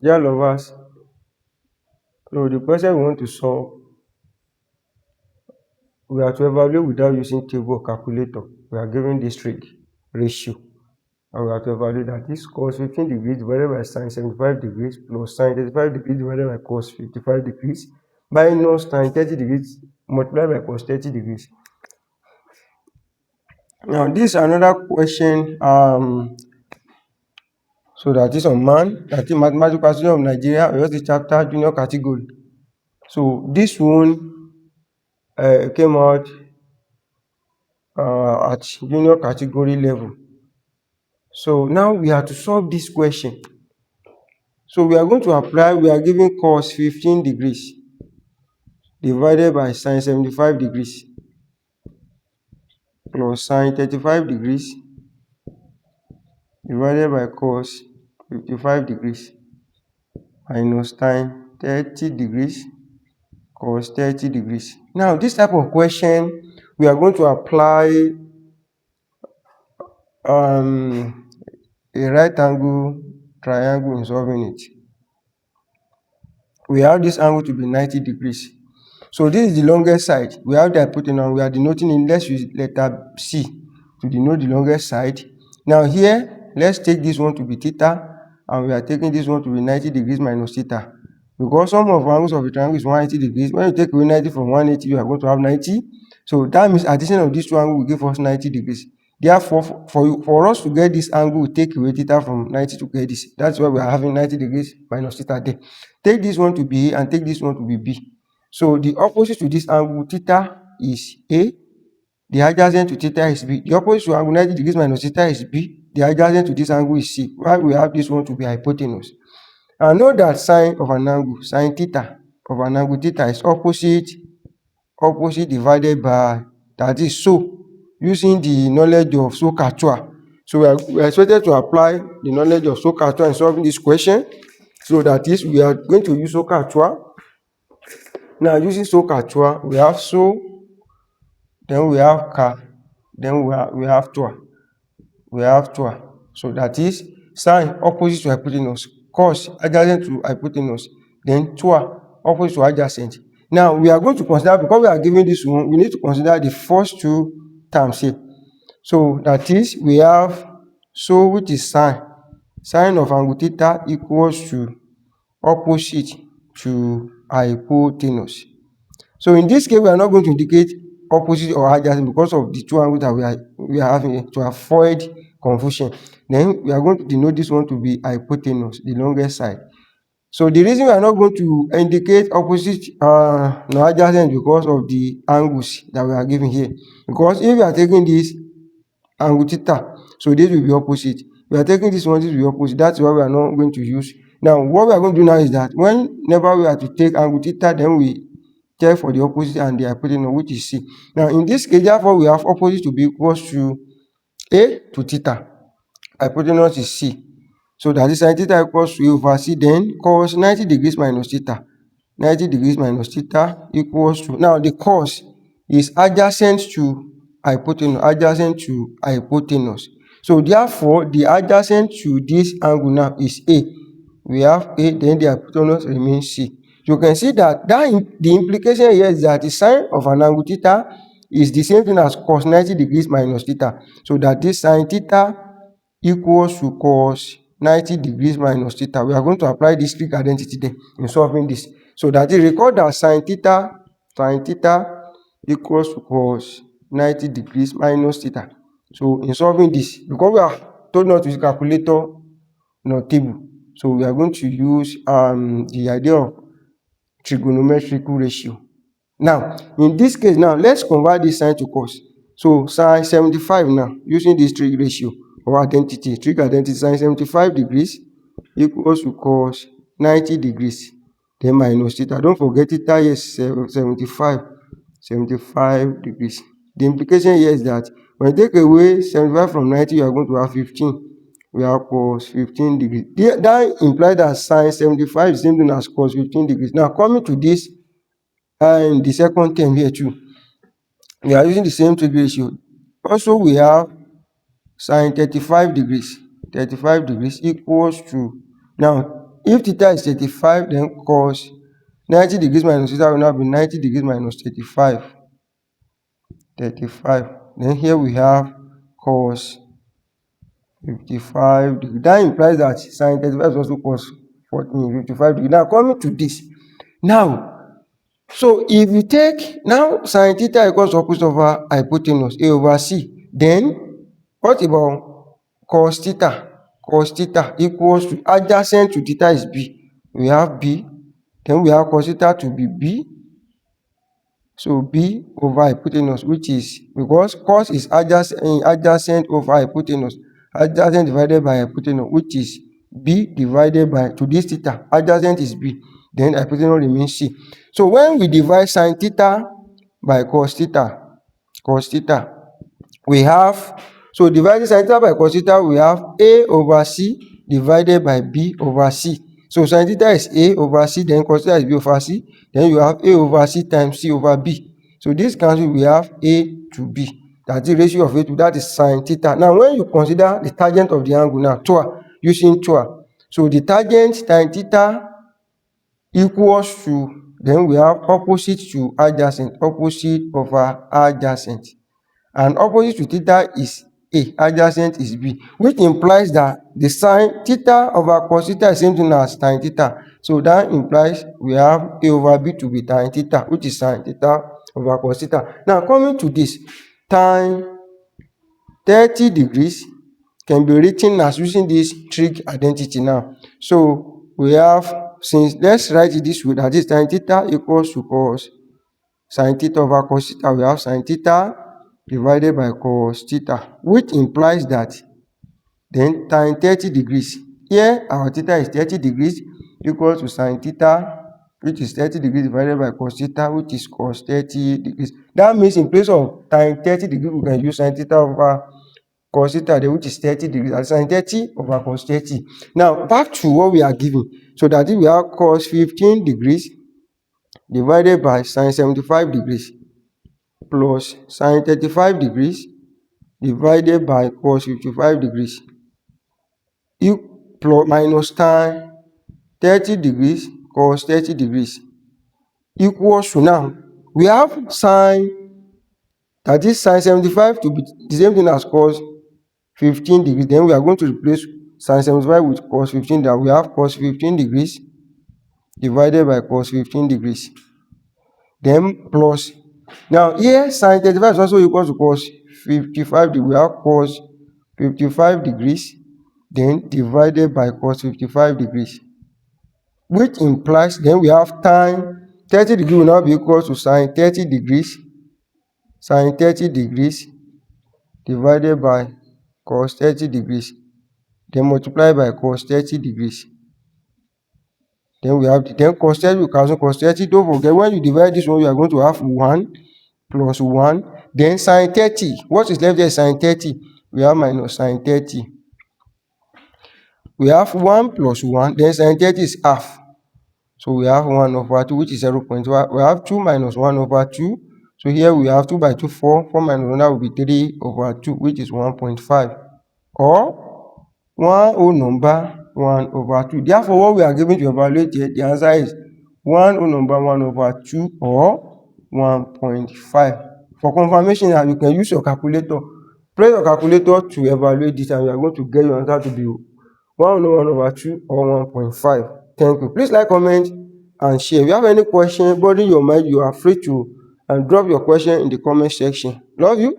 Dear lovers, so the question we want to solve, we are to evaluate without using table or calculator. We are given this trig ratio, and we have to evaluate that this cos 15 degrees divided by sin 75 degrees plus sin 35 degrees divided by cos 55 degrees minus sin 30 degrees multiplied by cos 30 degrees. Now, this is another question. So that is on man, that is Mathematical Association of Nigeria, Oyo State chapter, junior category. So this one came out at junior category level. So now we have to solve this question. So we are going to apply, we are given cos 15 degrees divided by sin 75 degrees plus sin 35 degrees divided by cos 55 degrees minus tan 30 degrees cos 30 degrees. Now, this type of question, we are going to apply a right angle triangle in solving it. We have this angle to be 90 degrees. So this is the longest side. We have the hypotenuse. We are denoting in, let's use letter C to denote the longest side. Now here, let's take this one to be theta, and we are taking this one to be 90 degrees minus theta. Because sum of angles of a triangle is 180 degrees. When you take away 90 from 180, you are going to have 90. So that means addition of these two angles will give us 90 degrees. Therefore, for us to get this angle, we take away theta from 90 to get this. That's why we are having 90 degrees minus theta there. Take this one to be A and take this one to be B. So the opposite to this angle, theta is A. The adjacent to theta is B. The opposite to angle 90 degrees minus theta is B. The adjacent to this angle is C. Why we have this one to be hypotenuse. And know that sine of an angle, sine theta of an angle theta is opposite divided by, that is so, using the knowledge of SOHCAHTOA. So we are expected to apply the knowledge of SOHCAHTOA in solving this question. So that is, we are going to use SOHCAHTOA. Now, using SOHCAHTOA, we have so, then we have ka, then we have toa. We have toa. So that is sine opposite to hypotenuse, cos adjacent to hypotenuse, then toa opposite to adjacent. Now, we are going to consider, because we are given this one, we need to consider the first two terms here. So that is, we have so, which is sine of angle theta equals to opposite to hypotenuse. So in this case, we are not going to indicate opposite or adjacent because of the two angles that we are having here, to avoid confusion. Then we are going to denote this one to be hypotenuse, the longest side. So the reason we are not going to indicate opposite nor adjacent because of the angles that we are given here. Because if we are taking this angle theta, so this will be opposite. We are taking this one, this will be opposite. That's why we are not going to use. Now, what we are going to do now is that whenever we are to take angle theta, then we check for the opposite and the hypotenuse, which is C. Now, in this case, therefore, we have opposite to be equals to A to theta. Hypotenuse is C. So that is sin theta equals to A over C. Then cos 90 degrees minus theta. 90 degrees minus theta equals to, now the cos is adjacent to hypotenuse, adjacent to hypotenuse. So therefore, the adjacent to this angle now is A. We have A, then the hypotenuse remains C. You can see that the implication here is that the sine of an angle theta is the same thing as cos 90 degrees minus theta. So that this sine theta equals to cos 90 degrees minus theta. We are going to apply this trig identity there in solving this. So that you record that sine theta equals to cos 90 degrees minus theta. So in solving this, because we are told not to use calculator nor table, so we are going to use the idea of trigonometrical ratio. Now, in this case, now let's convert this sine to cos. So sine 75 now, using this trig ratio or identity, trig identity, sine 75 degrees equals to cos 90 degrees, then minus theta. Don't forget theta is 75 degrees. The implication here is that when you take away 75 from 90, you are going to have 15. We have cos 15 degrees. That implies that sine 75 is the same thing as cos 15 degrees. Now, coming to this, and the second term here too, we are using the same trig ratio. Also, we have sine 35 degrees. 35 degrees equals to, now, If theta is 35, then cos 90 degrees minus theta will now be 90 degrees minus 35. 35. Then here we have cos 55 degrees. That implies that sin 35 is also cos 55 degrees. Now coming to this. Now, so if you take now sin theta equals opposite over hypotenuse A over C, then what about cos theta? Cos theta equals to adjacent to theta is B. We have B. Then we have cos theta to be B. So B over hypotenuse, which is because cos is adjacent over hypotenuse. Adjacent divided by hypotenuse, which is B divided by, to this theta, adjacent is B. Then hypotenuse remains C. So when we divide sin theta by cos theta, we have, so dividing sin theta by cos theta, we have A over C divided by B over C. So sin theta is A over C, then cos theta is B over C. Then you have A over C times C over B. So this cancel, we have A to B. That's the ratio of A to, that is sin theta. Now when you consider the tangent of the angle now, TOA, using TOA. So the tangent tan theta equals to, then we have opposite to adjacent, opposite over adjacent. And opposite to theta is A, adjacent is B, which implies that the sin theta over cos theta is same thing as tan theta. So that implies we have A over B to be tan theta, which is sin theta over cos theta. Now coming to this, tan 30 degrees can be written as using this trig identity now. So we have, since let's write it this way, that is tan theta equals to cos sin theta over cos theta. We have sin theta divided by cos theta, which implies that then tan 30 degrees. Here our theta is 30 degrees equals to sin theta, which is 30 degrees divided by cos theta, which is cos 30 degrees. That means in place of tan 30 degrees, we can use sin theta over cos theta, which is 30 degrees, and sin 30 over cos 30. Now back to what we are given. So that is, we have cos 15 degrees divided by sin 75 degrees plus sin 35 degrees divided by cos 55 degrees plus minus tan 30 degrees cos 30 degrees equals to, now we have sin, that is sin 75 to be the same thing as cos 15 degrees. Then we are going to replace sin 75 with cos 15. That we have cos 15 degrees divided by cos 15 degrees. Then plus, now here sin 35 is also equal to cos 55 degrees. We have cos 55 degrees then divided by cos 55 degrees, which implies then we have tan 30 degrees will now be equal to sin 30 degrees, sin 30 degrees divided by cos 30 degrees, then multiply by cos 30 degrees. Then we have then cos 30 will cancel cos 30. Don't forget, when you divide this one, you are going to have 1 plus 1. Then sin 30. What is left there is sin 30. We have minus sin 30. We have 1 plus 1. Then sin 30 is half. So we have 1 over 2, which is 0.1. We have 2 minus 1 over 2. So here we have 2 by 2, 4. 4 minus 1, that will be 3 over 2, which is 1.5. Or one whole number 1 over 2. Therefore, what we are given to evaluate here, the answer is 1 whole number 1 over 2 or 1.5. For confirmation, you can use your calculator. Press your calculator to evaluate this, and you are going to get your answer to be 1 over 2 or 1.5. Thank you. Please like, comment, and share. If you have any question bothering your mind, you are free to drop your question in the comment section. Love you.